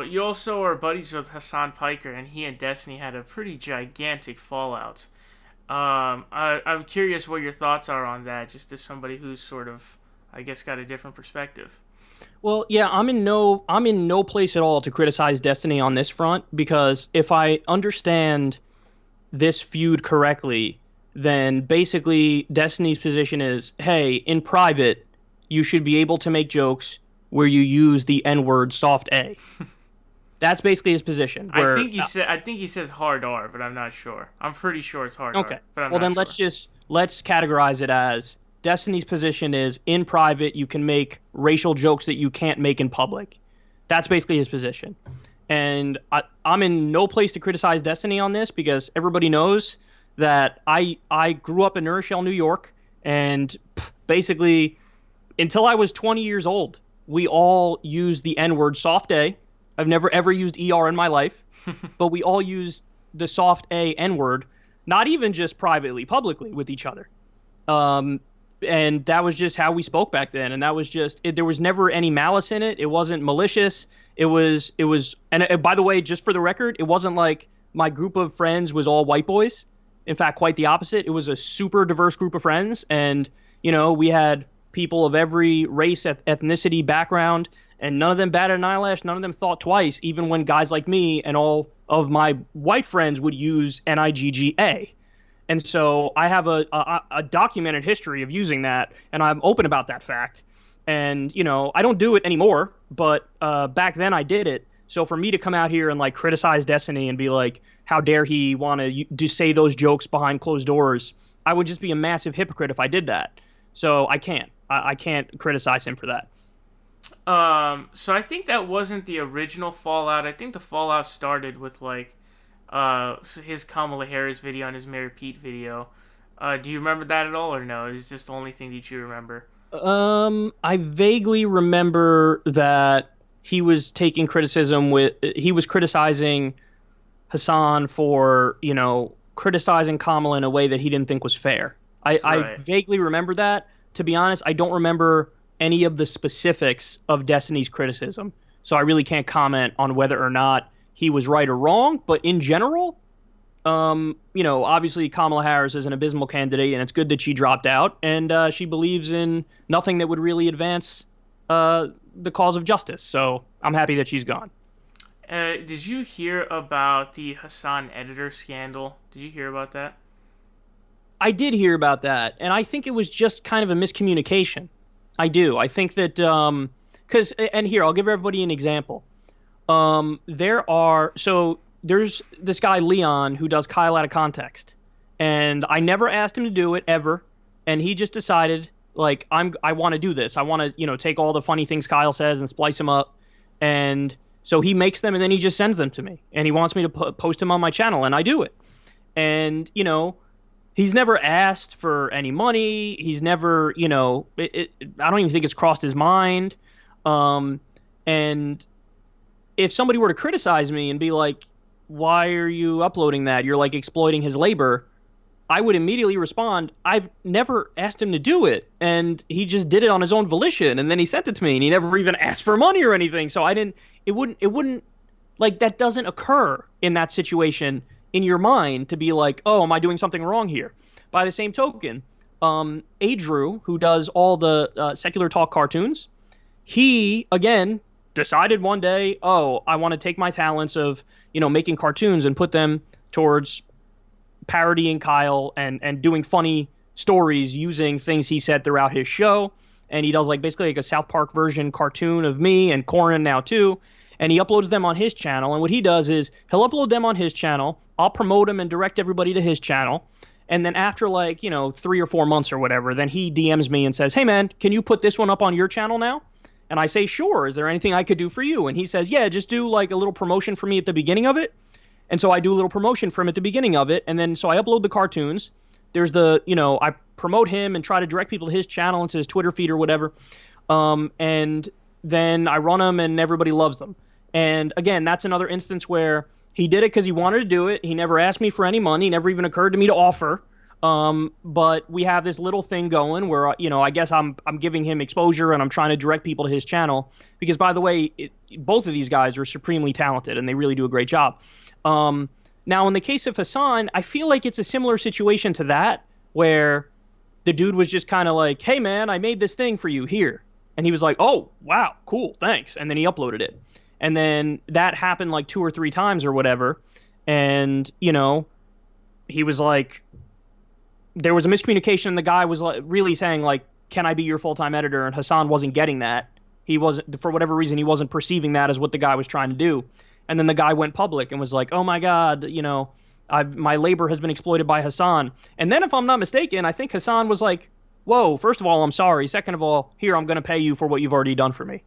you also are buddies with Hasan Piker, and he and Destiny had a pretty gigantic fallout. I'm curious what your thoughts are on that, just as somebody who's sort of, I guess, got a different perspective. Well, yeah, I'm in no place at all to criticize Destiny on this front because if I understand this feud correctly, then basically Destiny's position is, hey, in private, you should be able to make jokes where you use the N-word soft A. That's basically his position. Where I think he says hard R, but I'm not sure. I'm pretty sure it's hard okay, R, but I'm well not then sure. let's categorize it as Destiny's position is in private you can make racial jokes that you can't make in public. That's basically his position. And I'm in no place to criticize Destiny on this because everybody knows that I grew up in New Rochelle, New York, and basically until I was 20 years old, we all used the N-word soft A. I've never ever used ER in my life, but we all used the soft A N-word, not even just privately, publicly with each other. Um, and that was just how we spoke back then. And that was just there was never any malice in it. It wasn't malicious. And by the way, just for the record, it wasn't like my group of friends was all white boys. In fact, quite the opposite. It was a super diverse group of friends, and we had people of every race, ethnicity, background, and none of them batted an eyelash. None of them thought twice, even when guys like me and all of my white friends would use NIGGA. And so I have a documented history of using that, and I'm open about that fact. And, I don't do it anymore, but back then I did it. So for me to come out here and like criticize Destiny and be like, how dare he want to say those jokes behind closed doors, I would just be a massive hypocrite if I did that. So I can't. I can't criticize him for that. So I think that wasn't the original Fallout. I think the Fallout started with like his Kamala Harris video and his Mary Pete video. Do you remember that at all, or no? Is this the only thing that you remember? I vaguely remember that he was criticizing Hassan for, criticizing Kamala in a way that he didn't think was fair. I Right. vaguely remember that. To be honest, I don't remember any of the specifics of Destiny's criticism. So I really can't comment on whether or not he was right or wrong. But in general, obviously Kamala Harris is an abysmal candidate, and it's good that she dropped out, and she believes in nothing that would really advance the cause of justice. So I'm happy that she's gone. Did you hear about the Hassan editor scandal? Did you hear about that? I did hear about that, and I think it was just kind of a miscommunication. I do. I think that and here I'll give everybody an example. There's this guy Leon who does Kyle out of context, and I never asked him to do it ever, and he just decided like I want to do this. I want to take all the funny things Kyle says and splice them up, and so he makes them and then he just sends them to me, and he wants me to post them on my channel, and I do it, and he's never asked for any money. He's never, I don't even think it's crossed his mind. And if somebody were to criticize me and be like, why are you uploading that? You're like exploiting his labor. I would immediately respond, I've never asked him to do it. And he just did it on his own volition. And then he sent it to me and he never even asked for money or anything. So it wouldn't like that doesn't occur in that situation in your mind to be like, oh, am I doing something wrong here? By the same token, Adrew, who does all the SecularTalk cartoons, he, again, decided one day, oh, I want to take my talents of, making cartoons and put them towards parodying Kyle and doing funny stories using things he said throughout his show. And he does like basically like a South Park version cartoon of me and Corin now too. And he uploads them on his channel. And what he does is he'll upload them on his channel. I'll promote him and direct everybody to his channel. And then after 3 or 4 months or whatever, then he DMs me and says, hey man, can you put this one up on your channel now? And I say, sure. Is there anything I could do for you? And he says, yeah, just do like a little promotion for me at the beginning of it. And so I do a little promotion for him at the beginning of it. And then so I upload the cartoons. There's I promote him and try to direct people to his channel and to his Twitter feed or whatever. And then I run them and everybody loves them. And again, that's another instance where he did it because he wanted to do it. He never asked me for any money. Never even occurred to me to offer. But we have this little thing going where, I guess I'm giving him exposure and I'm trying to direct people to his channel because, by the way, both of these guys are supremely talented and they really do a great job. Now, in the case of Hasan, I feel like it's a similar situation to that where the dude was just kind of like, "Hey, man, I made this thing for you here," and he was like, "Oh, wow, cool, thanks," and then he uploaded it, and then that happened like 2 or 3 times or whatever, and he was like there was a miscommunication and the guy was like really saying like, "Can I be your full-time editor?" And Hasan wasn't getting that. He wasn't, for whatever reason, he wasn't perceiving that as what the guy was trying to do. And then the guy went public and was like, "Oh my God, my labor has been exploited by Hasan." And then if I'm not mistaken, I think Hasan was like, "Whoa, first of all, I'm sorry. Second of all, here, I'm going to pay you for what you've already done for me."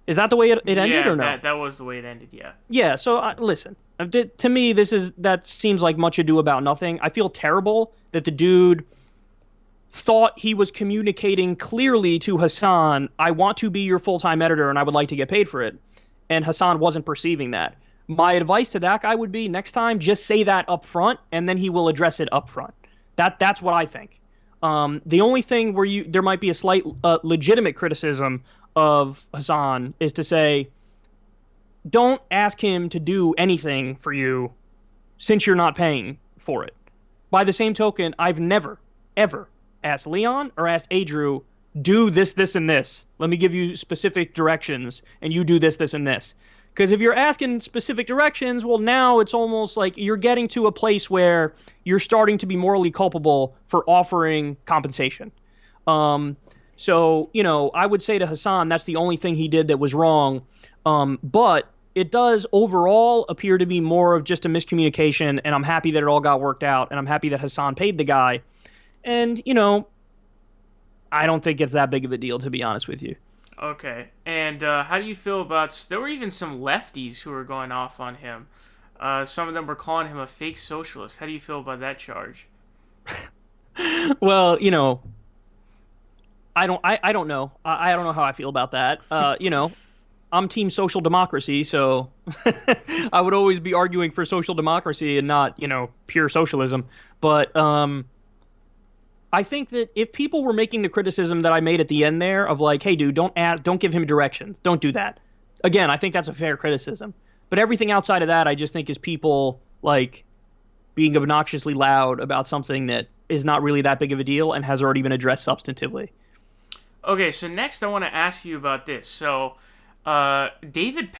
Is that the way it ended or no? that was the way it ended, yeah. Yeah, so listen, to me, that seems like much ado about nothing. I feel terrible that the dude thought he was communicating clearly to Hasan, "I want to be your full-time editor and I would like to get paid for it." And Hasan wasn't perceiving that. My advice to that guy would be next time, just say that up front and then he will address it up front. That's what I think. The only thing where there might be a slight legitimate criticism of Hasan is to say, don't ask him to do anything for you since you're not paying for it. By the same token, I've never, ever asked Leon or asked Adrew, "Do this, this, and this. Let me give you specific directions, and you do this, this, and this." Because if you're asking specific directions, well, now it's almost like you're getting to a place where you're starting to be morally culpable for offering compensation. So, I would say to Hasan, that's the only thing he did that was wrong. But it does overall appear to be more of just a miscommunication, and I'm happy that it all got worked out, and I'm happy that Hasan paid the guy. And, I don't think it's that big of a deal, to be honest with you. Okay, and how do you feel about... There were even some lefties who were going off on him. Some of them were calling him a fake socialist. How do you feel about that charge? Well, I don't know. I don't know how I feel about that. I'm team social democracy, so I would always be arguing for social democracy and not, pure socialism. But I think that if people were making the criticism that I made at the end there of like, "Hey, dude, don't give him directions. Don't do that." Again, I think that's a fair criticism. But everything outside of that, I just think is people like being obnoxiously loud about something that is not really that big of a deal and has already been addressed substantively. Okay, so next I want to ask you about this. So, David